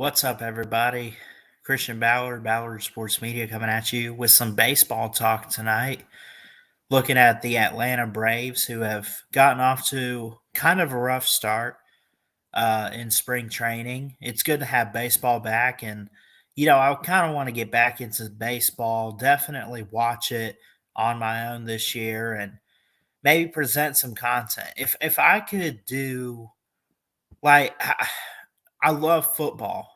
What's up, everybody? Christian Ballard, Ballard Sports Media, coming at you with some baseball talk tonight. Looking at the Atlanta Braves, who have gotten off to kind of a rough start in spring training. It's good to have baseball back, and I kind of want to get back into baseball. Definitely watch it on my own this year, and maybe present some content. If I could do like, I love football,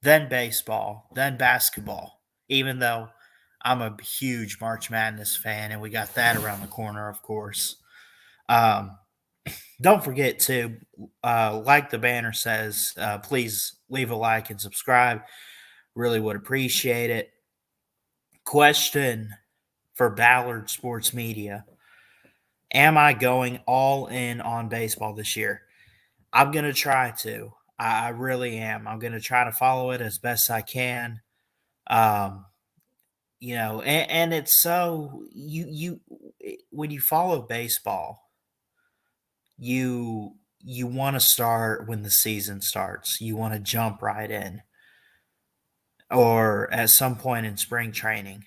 then baseball, then basketball, even though I'm a huge March Madness fan and we got that around the corner, of course. Um, don't forget to, like the banner says, please leave a like and subscribe. Really would appreciate it. Question for Ballard Sports Media: am I going all in on baseball this year? I'm going to try to. I really am. I'm going to try to follow it as best I can. Um, and it's so when you follow baseball, you want to start when the season starts. You want to jump right in, or at some point in spring training.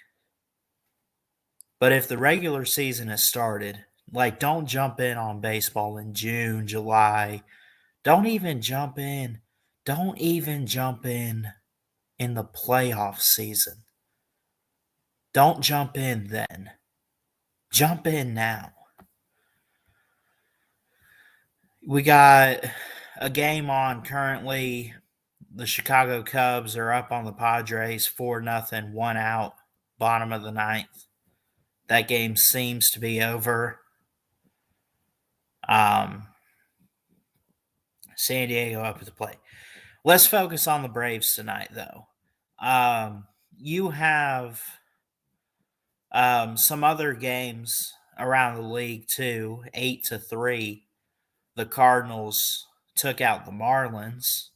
But if the regular season has started, like, don't jump in on baseball in June, July. Don't even jump in. Don't even jump in the playoff season. Don't jump in then. Jump in now. We got a game on currently. The Chicago Cubs are up on the Padres 4-0, 1 out, bottom of the ninth. That game seems to be over. San Diego up at the plate. Let's focus on the Braves tonight, though. You have some other games around the league too. 8-3, the Cardinals took out the Marlins.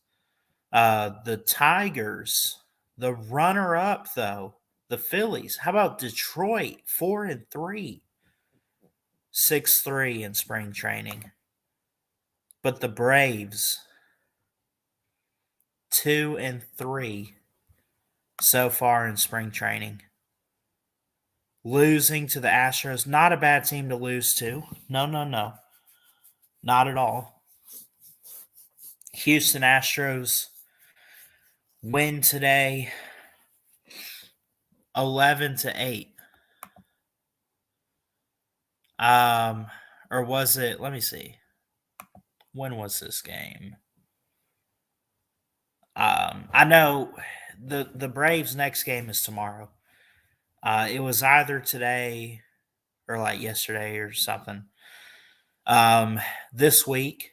The Tigers, the runner-up though, the Phillies. How about Detroit? 4-3, 6-3 in spring training. But the Braves, 2-3 so far in spring training. Losing to the Astros, not a bad team to lose to. No, not at all. Houston Astros win today, 11-8. Or was it? Let me see. When was this game? I know the Braves' next game is tomorrow. It was either today or like yesterday or something. This week,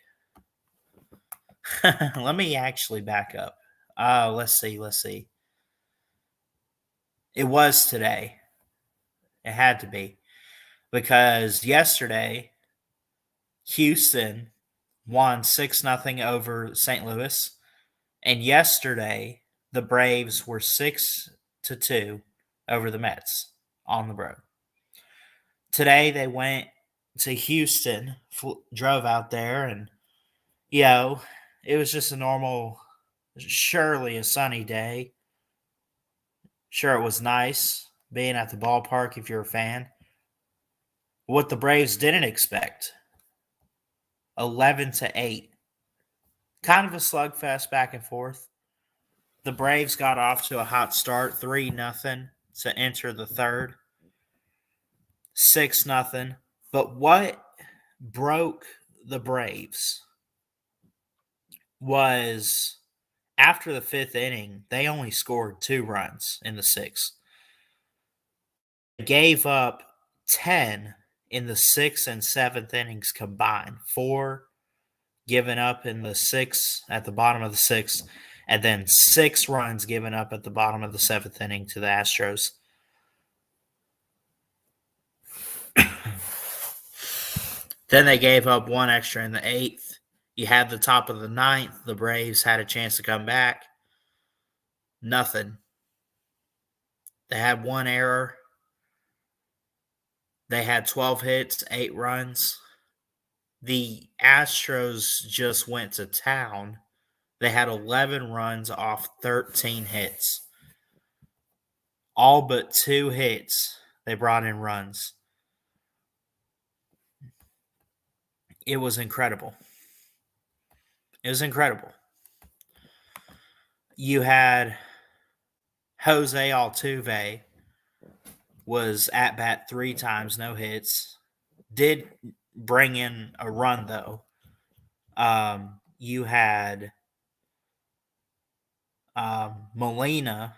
let me actually back up. Let's see. It was today. It had to be, because yesterday Houston won 6-0 over St. Louis, and yesterday the Braves were 6-2 over the Mets on the road. Today they went to Houston, drove out there, and it was just a normal, surely a sunny day. Sure, it was nice being at the ballpark if you're a fan. What the Braves didn't expect, 11-8. Kind of a slugfest back and forth. The Braves got off to a hot start, 3-0 to enter the third, 6-0. But what broke the Braves was, after the fifth inning, they only scored 2 runs in the sixth. They gave up 10 in the sixth and seventh innings combined. 4 given up in the sixth, at the bottom of the sixth, and then 6 runs given up at the bottom of the seventh inning to the Astros. Then they gave up 1 extra in the eighth. You had the top of the ninth. The Braves had a chance to come back. Nothing. They had 1 error. They had 12 hits, 8 runs. The Astros just went to town They had 11 runs off 13 hits. All but 2 hits, they brought in runs. It was incredible. It was incredible. You had Jose Altuve was at bat 3 times, no hits. Did bring in a run though. You had Molina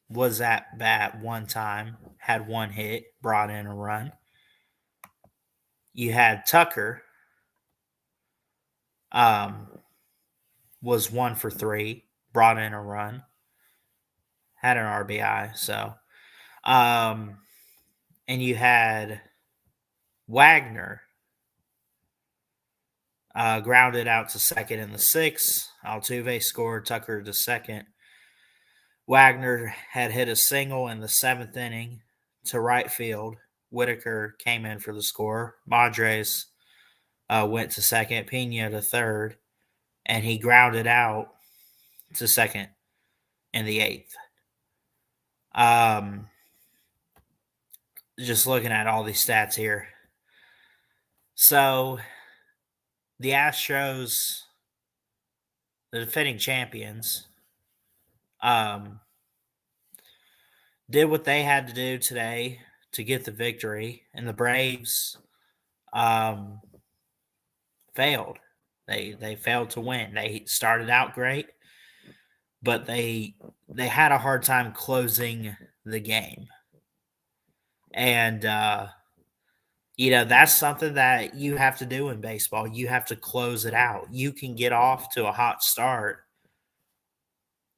was at bat 1 time, had 1 hit, brought in a run. You had Tucker, was 1 for 3, brought in a run, had an RBI. So, and you had Wagner grounded out to second in the 6th. Altuve scored, Tucker to second. Wagner had hit a single in the 7th inning to right field. Whitaker came in for the score. Madres went to second, Pena to third, and he grounded out to second in the 8th. Just looking at all these stats here. So the Astros, the defending champions, did what they had to do today to get the victory, and the Braves failed. They failed to win. They started out great, but they had a hard time closing the game. And that's something that you have to do in baseball. You have to close it out. You can get off to a hot start,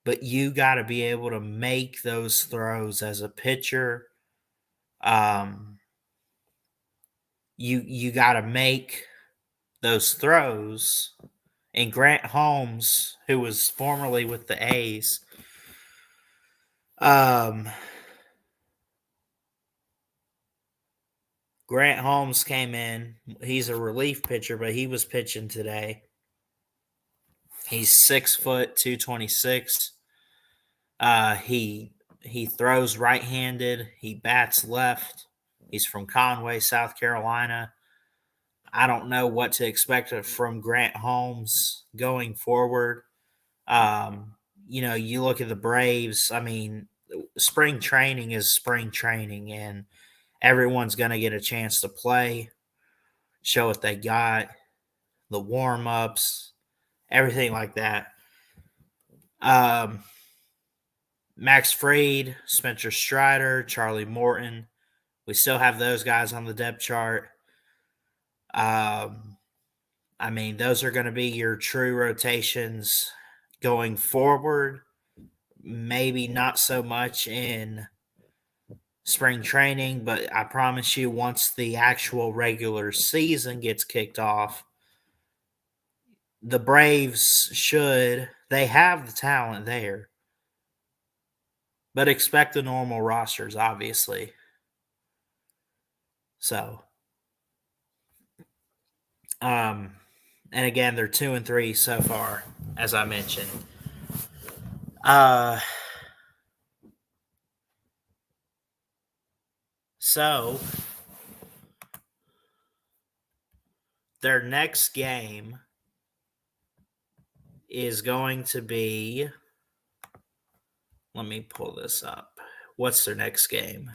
but you got to be able to make those throws as a pitcher. You got to make those throws. And Grant Holmes, who was formerly with the A's, Grant Holmes came in. He's a relief pitcher, but he was pitching today. He's 6 foot 226. He throws right-handed. He bats left. He's from Conway, South Carolina. I don't know what to expect from Grant Holmes going forward. You look at the Braves. I mean, spring training is spring training, and everyone's going to get a chance to play, show what they got, the warm-ups, everything like that. Max Fried, Spencer Strider, Charlie Morton. We still have those guys on the depth chart. Those are going to be your true rotations going forward. Maybe not so much in spring training, but I promise you, once the actual regular season gets kicked off, the Braves they have the talent there, but expect the normal rosters, obviously. So, and again, they're 2-3 so far, as I mentioned. So their next game is going to be, let me pull this up. What's their next game?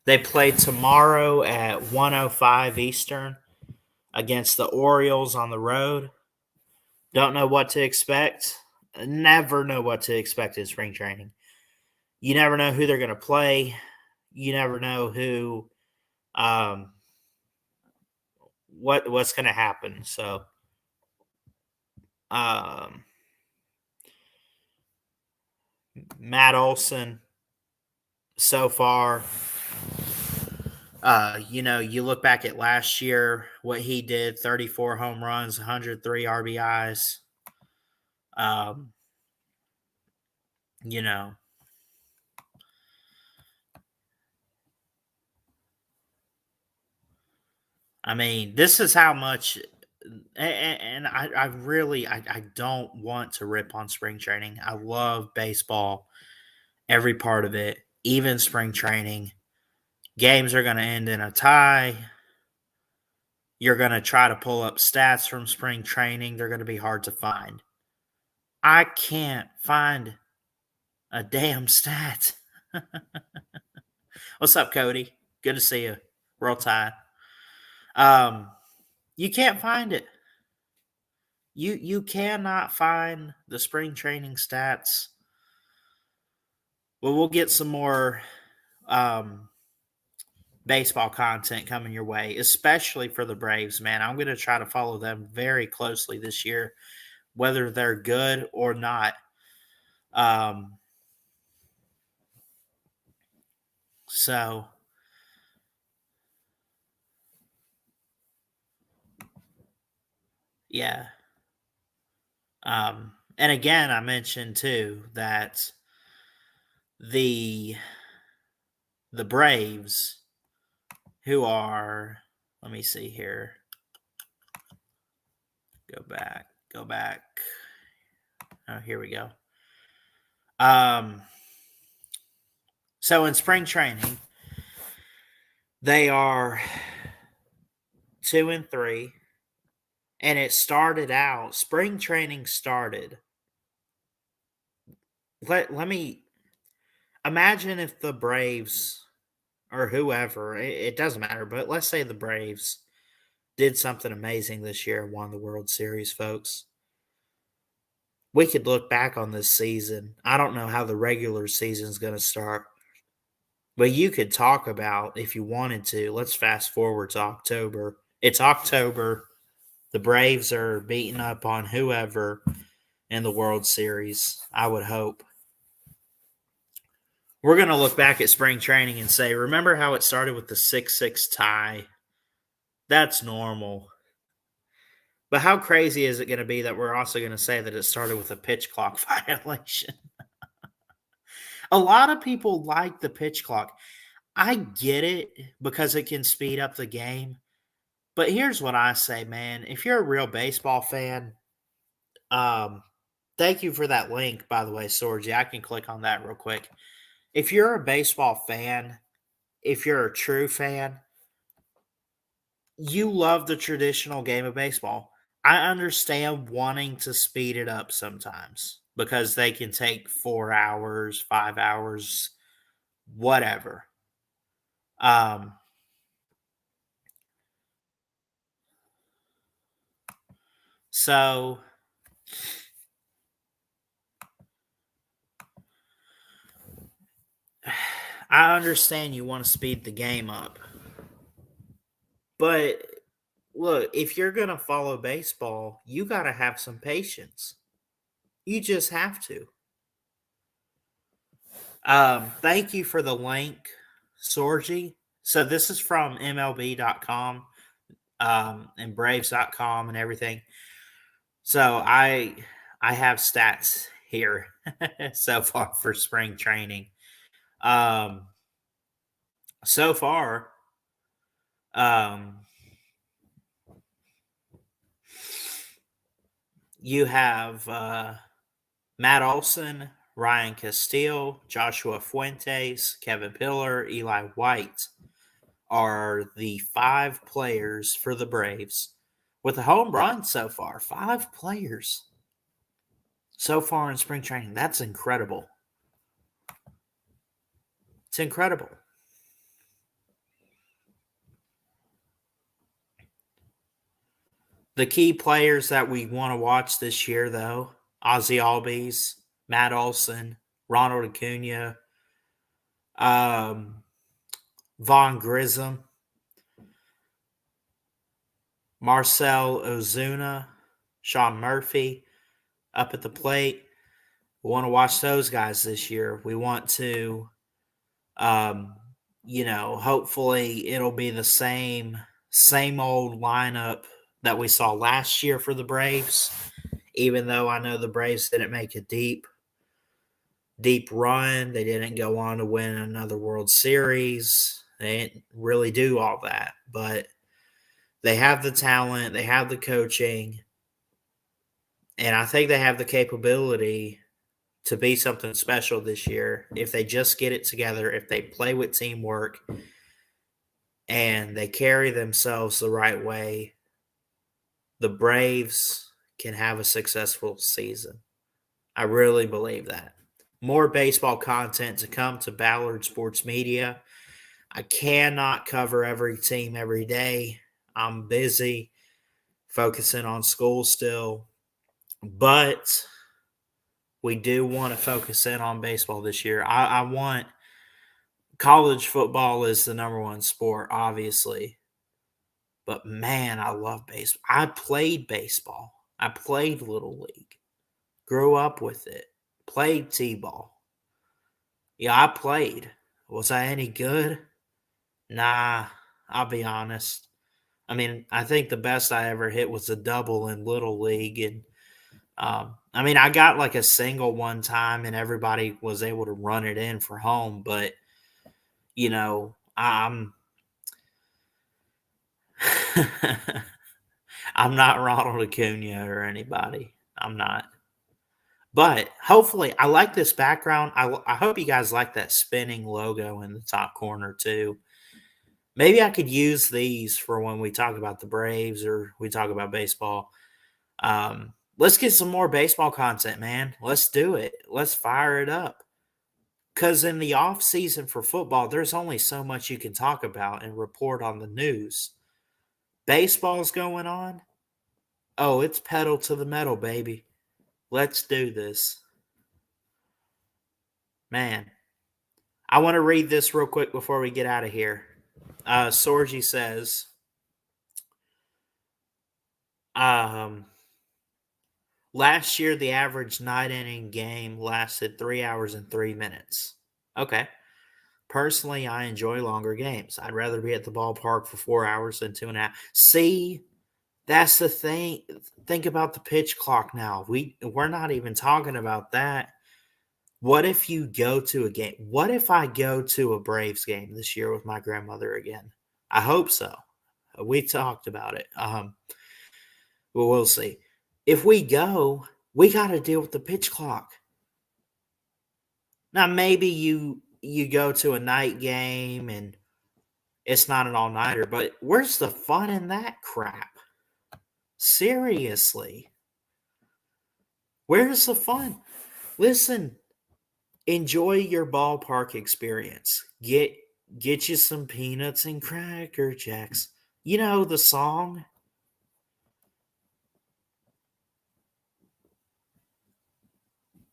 They play tomorrow at 1:05 Eastern against the Orioles on the road. Don't know what to expect. Never know what to expect in spring training. You never know who they're going to play. You never know who, what's going to happen. So, Matt Olson, so far, you look back at last year, what he did, 34 home runs, 103 RBIs. This is how much and I really I don't want to rip on spring training. I love baseball, every part of it, even spring training. Games are going to end in a tie. You're going to try to pull up stats from spring training. They're going to be hard to find. I can't find a damn stat. What's up, Cody? Good to see you. Roll Tide. You can't find it. You cannot find the spring training stats. Well, we'll get some more baseball content coming your way, especially for the Braves, man. I'm going to try to follow them very closely this year, whether they're good or not. So yeah. And again, I mentioned too that the Braves, who are, let me see here. Go back. Oh, here we go. So in spring training, they are 2-3, and it started out. Spring training started. Let me imagine if the Braves or whoever, it doesn't matter, but let's say the Braves did something amazing this year and won the World Series, folks. We could look back on this season. I don't know how the regular season is going to start, but you could talk about, if you wanted to, let's fast forward to October. It's October. The Braves are beating up on whoever in the World Series, I would hope. We're going to look back at spring training and say, remember how it started with the 6-6 tie? That's normal. But how crazy is it going to be that we're also going to say that it started with a pitch clock violation? A lot of people like the pitch clock. I get it because it can speed up the game. But here's what I say, man. If you're a real baseball fan, thank you for that link, by the way, Sorgi. I can click on that real quick. If you're a baseball fan, if you're a true fan, you love the traditional game of baseball. I understand wanting to speed it up sometimes because they can take 4 hours, 5 hours, whatever. So I understand you want to speed the game up. But look, if you're going to follow baseball, you got to have some patience. You just have to. Thank you for the link, Sorgi. So this is from MLB.com and Braves.com and everything. So I have stats here so far for spring training. So far, you have Matt Olson, Ryan Castile, Joshua Fuentes, Kevin Pillar, Eli White are the 5 players for the Braves with a home run so far. 5 players so far in spring training. That's incredible. It's incredible. The key players that we want to watch this year, though, Ozzy Albies, Matt Olson, Ronald Acuna, Vaughn Grissom, Marcell Ozuna, Sean Murphy up at the plate. We want to watch those guys this year. We want to, hopefully it'll be the same old lineup that we saw last year for the Braves, even though I know the Braves didn't make a deep run. They didn't go on to win another World Series. They didn't really do all that, but They have the talent, they have the coaching, and I think they have the capability to be something special this year if they just get it together, if they play with teamwork and they carry themselves the right way. The Braves can have a successful season. I really believe that. More baseball content to come to Ballard Sports Media. I cannot cover every team every day. I'm busy focusing on school still, but we do want to focus in on baseball this year. I want college football is the number one sport, obviously, but man, I love baseball. I played baseball. I played little league. Grew up with it. Played t-ball. Yeah, I played. Was I any good? Nah, I'll be honest. I mean, I think the best I ever hit was a double in little league, and I mean, I got like a single one time, and everybody was able to run it in for home. But I'm I'm not Ronald Acuna or anybody. I'm not. But hopefully, I like this background. I hope you guys like that spinning logo in the top corner too. Maybe I could use these for when we talk about the Braves or we talk about baseball. Let's get some more baseball content, man. Let's do it. Let's fire it up. Because in the off season for football, there's only so much you can talk about and report on the news. Baseball's going on. Oh, it's pedal to the metal, baby. Let's do this. Man, I want to read this real quick before we get out of here. Sorgi says, last year the average 9-inning game lasted 3 hours and 3 minutes. Okay. Personally, I enjoy longer games. I'd rather be at the ballpark for 4 hours than 2.5. See, that's the thing. Think about the pitch clock now. We're not even talking about that. What if you go to a game? What if I go to a Braves game this year with my grandmother again? I hope so. We talked about it. Well, we'll see. If we go, we got to deal with the pitch clock. Now, maybe you go to a night game and it's not an all-nighter, but where's the fun in that crap? Seriously. Where's the fun? Listen, enjoy your ballpark experience. Get you some peanuts and Cracker Jacks. You know the song?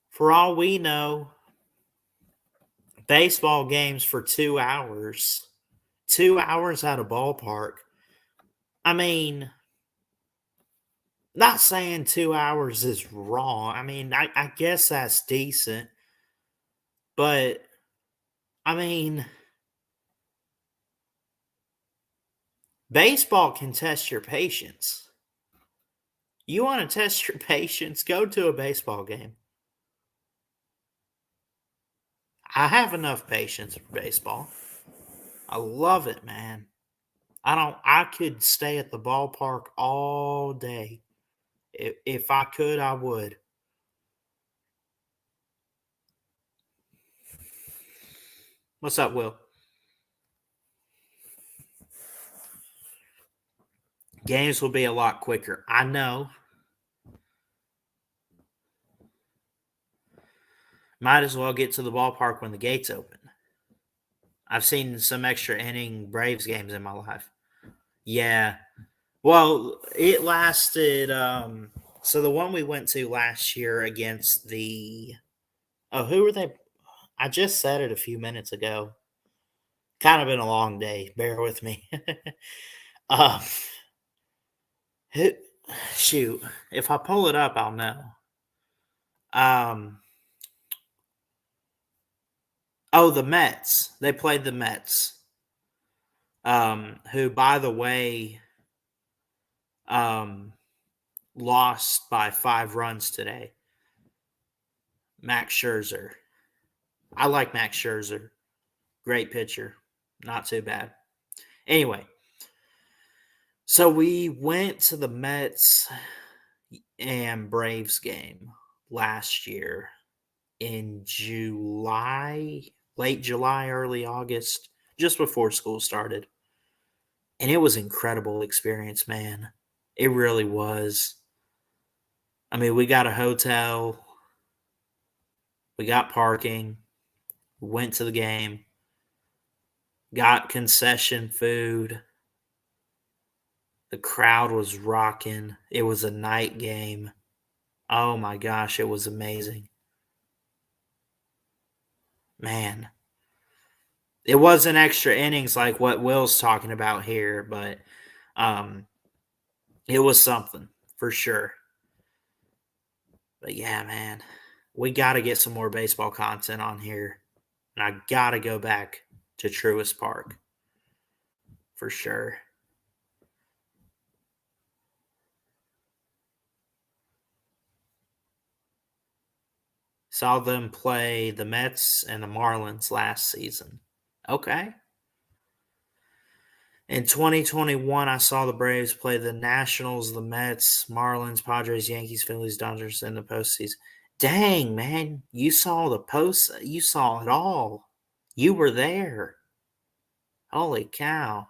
For all we know, baseball games for 2 hours. 2 hours at a ballpark. I mean, not saying 2 hours is wrong. I mean, I guess that's decent. But, I mean, baseball can test your patience. You want to test your patience? Go to a baseball game. I have enough patience for baseball. I love it, man. I could stay at the ballpark all day. If I could, I would. What's up, Will? Games will be a lot quicker. I know. Might as well get to the ballpark when the gates open. I've seen some extra inning Braves games in my life. Yeah. Well, it lasted so the one we went to last year against the who were they? I just said it a few minutes ago. Kind of been a long day. Bear with me. um who, shoot, if I pull it up, I'll know. Um the Mets. They played the Mets. Who, by the way, um, lost by 5 runs today. Max Scherzer. I like Max Scherzer. Great pitcher. Not too bad. Anyway, So we went to the Mets and Braves game last year in July, late July, early August, just before school started. And it was incredible experience, man. It really was. I mean, we got a hotel, we got parking, went to the game, got concession food. The crowd was rocking. It was a night game. Oh my gosh, it was amazing. Man, it wasn't extra innings like what Will's talking about here, but um, it was something for sure. But yeah, man, we got to get some more baseball content on here, and I got to go back to Truist Park for sure. Saw them play the Mets and the Marlins last season. Okay. In 2021, I saw the Braves play the Nationals, the Mets, Marlins, Padres, Yankees, Phillies, Dodgers in the postseason. Dang, man, you saw the post. You saw it all. You were there. Holy cow!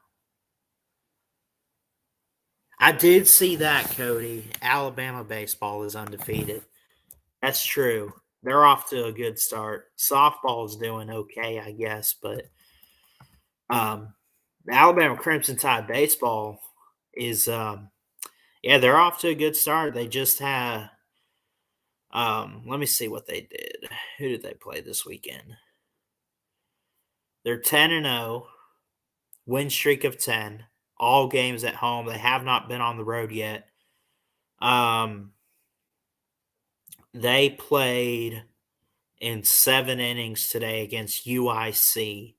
I did see that, Cody. Alabama baseball is undefeated. That's true. They're off to a good start. Softball is doing okay, I guess, but the Alabama Crimson Tide baseball is yeah, they're off to a good start. They just had let me see what they did. Who did they play this weekend? They're 10-0, win streak of 10, all games at home. They have not been on the road yet. Um they played in 7 innings today against UIC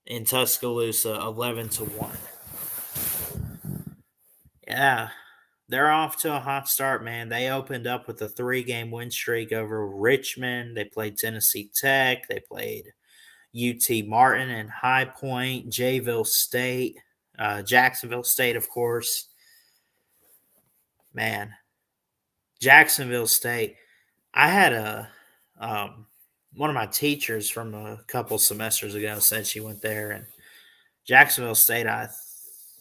in Tuscaloosa, 11-1. Yeah, they're off to a hot start, man. They opened up with a 3-game win streak over Richmond. They played Tennessee Tech. They played UT Martin and High Point, Jayville State, Jacksonville State, of course. Man, Jacksonville State. I had one of my teachers from a couple semesters ago said she went there, and Jacksonville State. I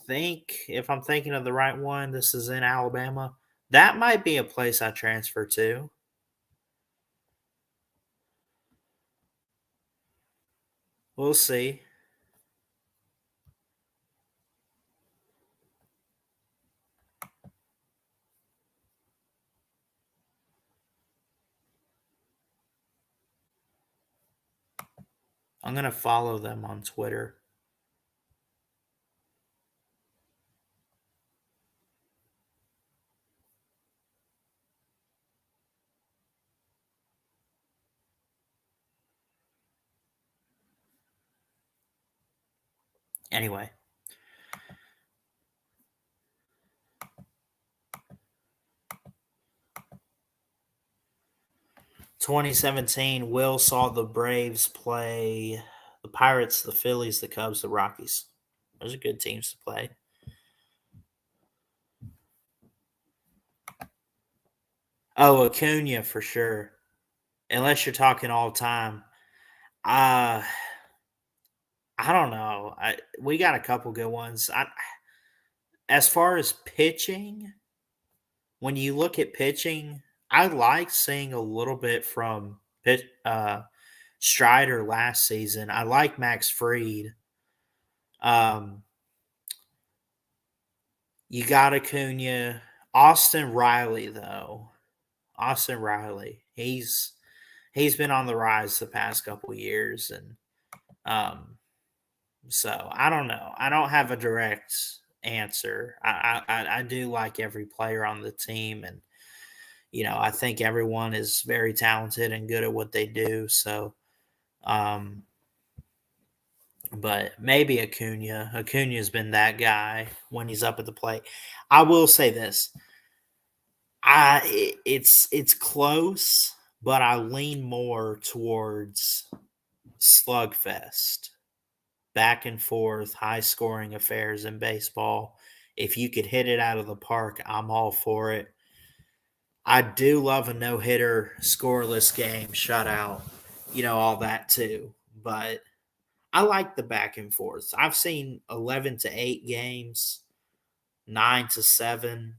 think, if I'm thinking of the right one, this is in Alabama. That might be a place I transfer to. We'll see. I'm gonna follow them on Twitter. Anyway, 2017, Will saw the Braves play the Pirates, the Phillies, the Cubs, the Rockies. Those are good teams to play. Oh, Acuna for sure. Unless you're talking all time. Uh I don't know. We got a couple good ones. As far as pitching, when you look at pitching, I like seeing a little bit from Strider last season. I like Max Fried. Um, you got Acuna, Austin Riley though. Austin Riley, he's been on the rise the past couple years, and um, so I don't know. I don't have a direct answer. I do like every player on the team, and I think everyone is very talented and good at what they do. So, um, but maybe Acuna. Acuna's been that guy when he's up at the plate. I will say this: it's close, but I lean more towards slugfest, back and forth, high scoring affairs in baseball. if you could hit it out of the park, I'm all for it. I do love a no hitter, scoreless game, shutout, all that too. But I like the back and forths. I've seen 11-8 games, 9-7,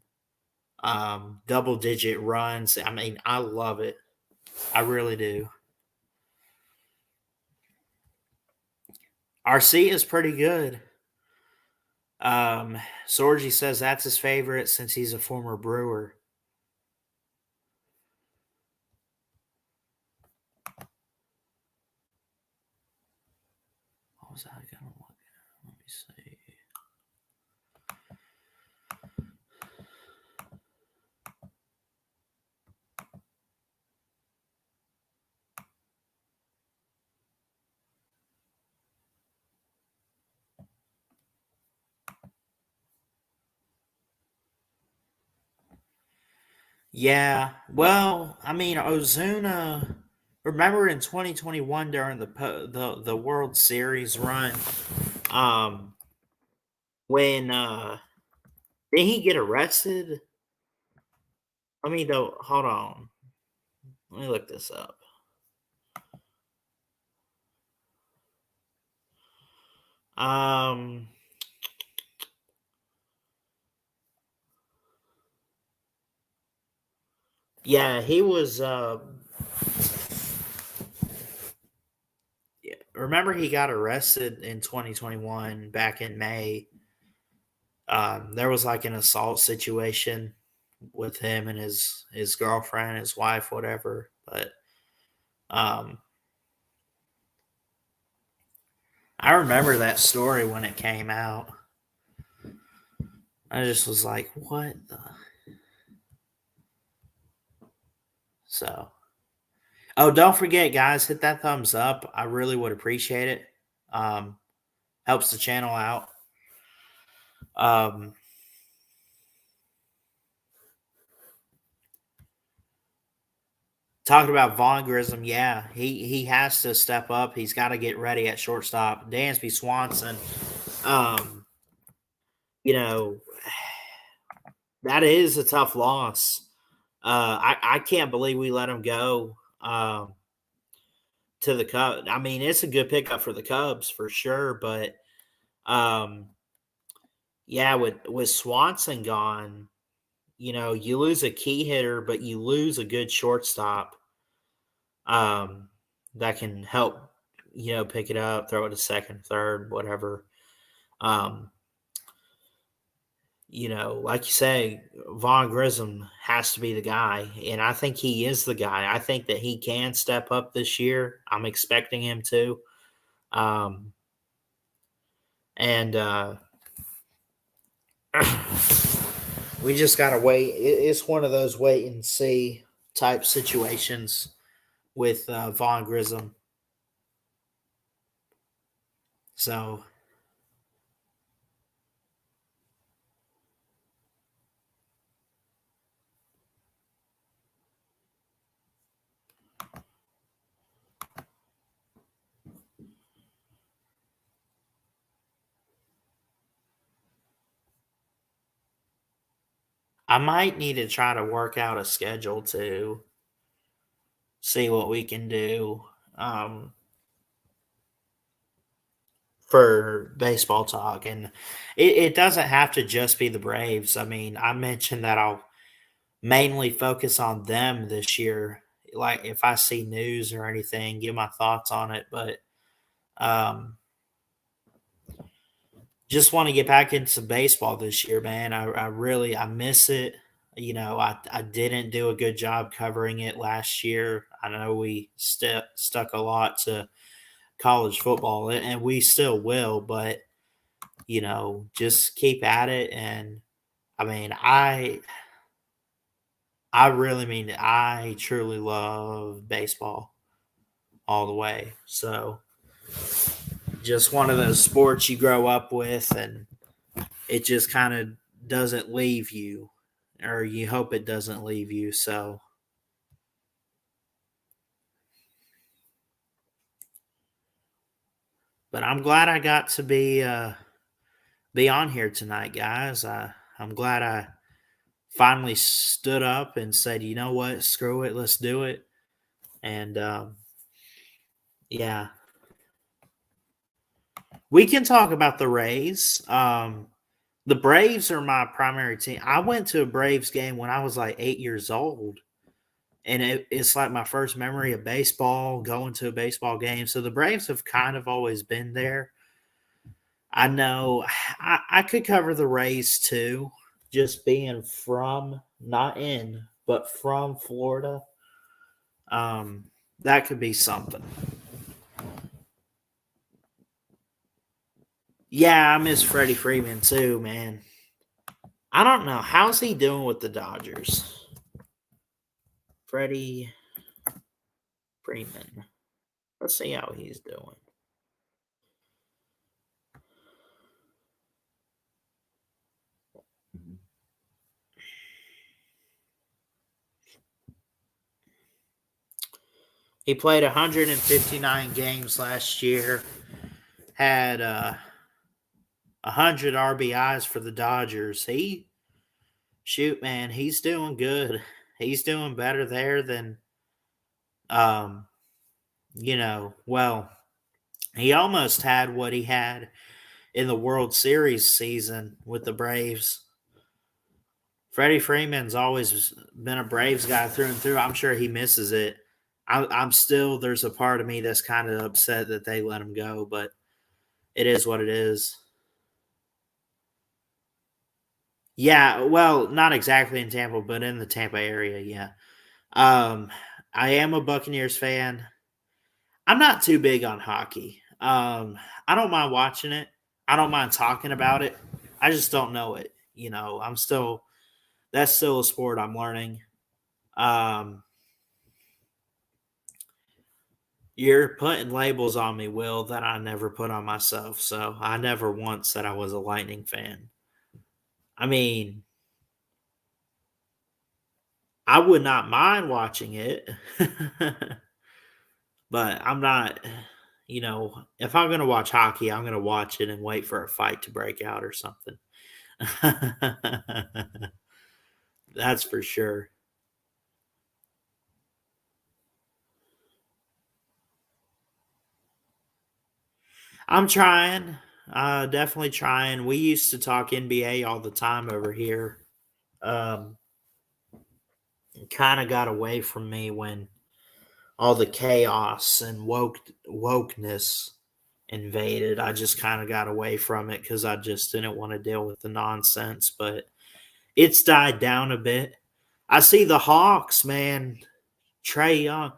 double digit runs. I mean, I love it. I really do. RC is pretty good. Sorgi says that's his favorite since he's a former Brewer. What was I gonna look at? Let me see. Yeah, well, I mean, Ozuna. Remember in 2021 during the World Series run, um, when did he get arrested? Let me know. Hold on. Let me look this up. Um, yeah, he was. Yeah, remember he got arrested in 2021 back in May. There was like an assault situation with him and his girlfriend, his wife, whatever. But um, I remember that story when it came out. I just was like, what the? So, oh, don't forget, guys, hit that thumbs up. I really would appreciate it. Um, Helps the channel out. Um, Talking about Vaughn Grissom, yeah, he has to step up. He's got to get ready at shortstop. Dansby Swanson, um, you know, that is a tough loss. I can't believe we let him go to the Cubs. I mean, it's a good pickup for the Cubs for sure, but um, yeah, with Swanson gone, you lose a key hitter, but you lose a good shortstop um, that can help, pick it up, throw it to second, third, whatever. Um, like you say, Vaughn Grissom has to be the guy, and I think he is the guy. I think that he can step up this year. I'm expecting him to. Um, and we just gotta wait. It's one of those wait and see type situations with Vaughn Grissom. So I might need to try to work out a schedule to see what we can do for baseball talk. And it doesn't have to just be the Braves. I mean, I mentioned that I'll mainly focus on them this year. Like if I see news or anything, give my thoughts on it. But um, just want to get back into baseball this year, man. I really I miss it. I didn't do a good job covering it last year. I know we stuck a lot to college football, and we still will, but just keep at it. And I mean, I really mean it. I truly love baseball all the way. So just one of those sports you grow up with, and it just kind of doesn't leave you, or you hope it doesn't leave you. So, but I'm glad I got to be be on here tonight, guys. I'm glad I finally stood up and said, you know what, screw it, let's do it. And yeah, we can talk about the Rays. The Braves are my primary team. I went to a Braves game when I was like 8 years old, and it's like my first memory of baseball, going to a baseball game. So the Braves have kind of always been there. I know I could cover the Rays too, just being from, not in, but from Florida. Um, that could be something. Yeah, I miss Freddie Freeman too, man. I don't know. How's he doing with the Dodgers? Freddie Freeman. Let's see how he's doing. He played 159 games last year, had 100 RBIs for the Dodgers. Shoot, man, he's doing good. He's doing better there than, um, well, he almost had what he had in the World Series season with the Braves. Freddie Freeman's always been a Braves guy through and through. I'm sure he misses it. I'm still, there's a part of me that's kind of upset that they let him go, but it is what it is. Yeah, well, not exactly in Tampa, but in the Tampa area, yeah. Um, I am a Buccaneers fan. I'm not too big on hockey. I don't mind watching it. I don't mind talking about it. I just don't know it. That's still a sport I'm learning. Um, you're putting labels on me, Will, that I never put on myself. So I never once said I was a Lightning fan. I mean, I would not mind watching it, but I'm not, if I'm going to watch hockey, I'm going to watch it and wait for a fight to break out or something. That's for sure. I'm trying. Definitely trying. We used to talk NBA all the time over here. Um, Kind of got away from me when all the chaos and wokeness invaded. I just kind of got away from it because I just didn't want to deal with the nonsense. But it's died down a bit. I see the Hawks, man. Trae Young.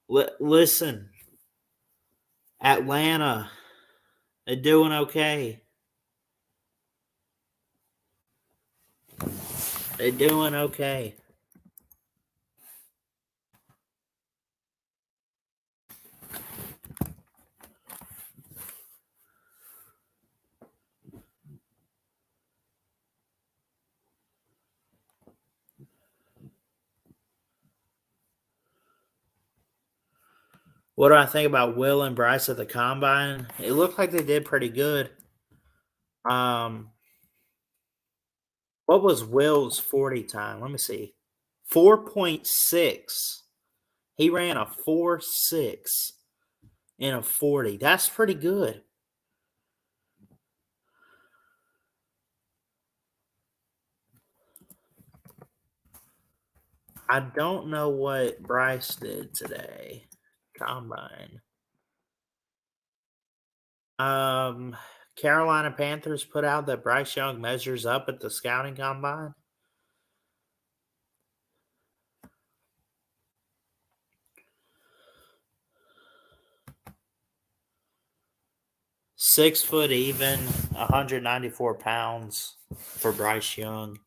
Listen, Atlanta, they're doing okay. They're doing okay. What do I think about Will and Bryce at the combine? It looked like they did pretty good. Um, what was Will's 40 time? Let me see. 4.6. He ran a 4.6 in a 40. That's pretty good. I don't know what Bryce did today. Combine. Um, Carolina Panthers put out that Bryce Young measures up at the scouting combine. 6 foot even, 194 pounds for Bryce Young.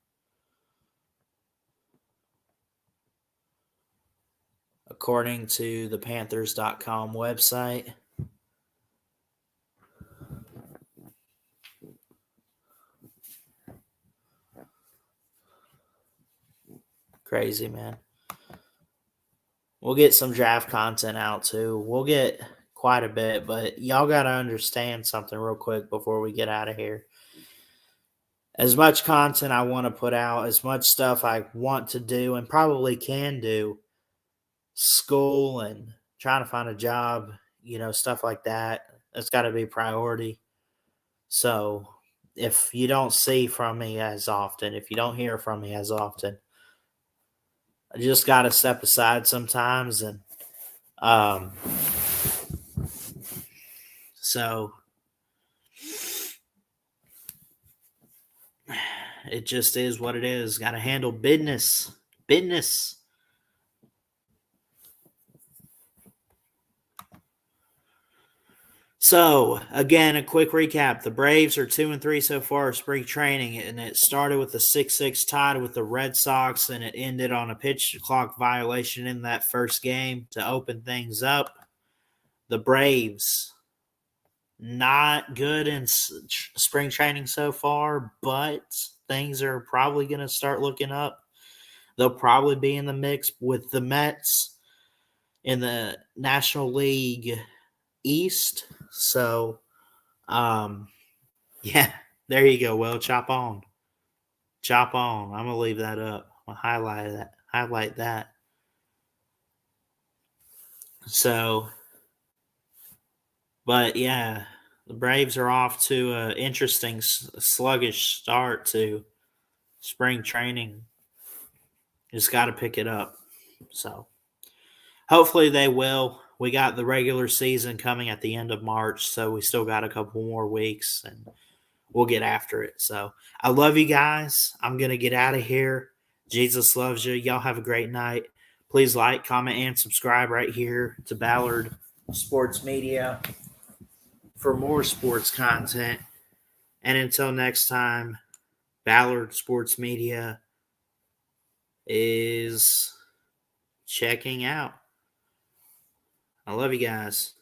According to the Panthers.com website. Crazy, man. We'll get some draft content out too. We'll get quite a bit, but y'all got to understand something real quick before we get out of here. as much content I want to put out, as much stuff I want to do and probably can do, school and trying to find a job, stuff like that. That's got to be priority. So if you don't see from me as often, if you don't hear from me as often, I just got to step aside sometimes. And um, so it just is what it is. Got to handle business. Business. So, again, a quick recap. The Braves are 2-3 so far in spring training, and it started with a 6-6 tie with the Red Sox, and it ended on a pitch clock violation in that first game to open things up. The Braves, not good in spring training so far, but things are probably going to start looking up. They'll probably be in the mix with the Mets in the National League East. So, yeah, there you go. Well, chop on. Chop on. I'm gonna leave that up. I'll highlight that. So, but yeah, the Braves are off to an interesting, sluggish start to spring training. Just got to pick it up. So, hopefully they will. We got the regular season coming at the end of March, so we still got a couple more weeks, and we'll get after it. So I love you guys. I'm going to get out of here. Jesus loves you. Y'all have a great night. Please like, comment, and subscribe right here to Ballard Sports Media for more sports content. And until next time, Ballard Sports Media is checking out. I love you guys.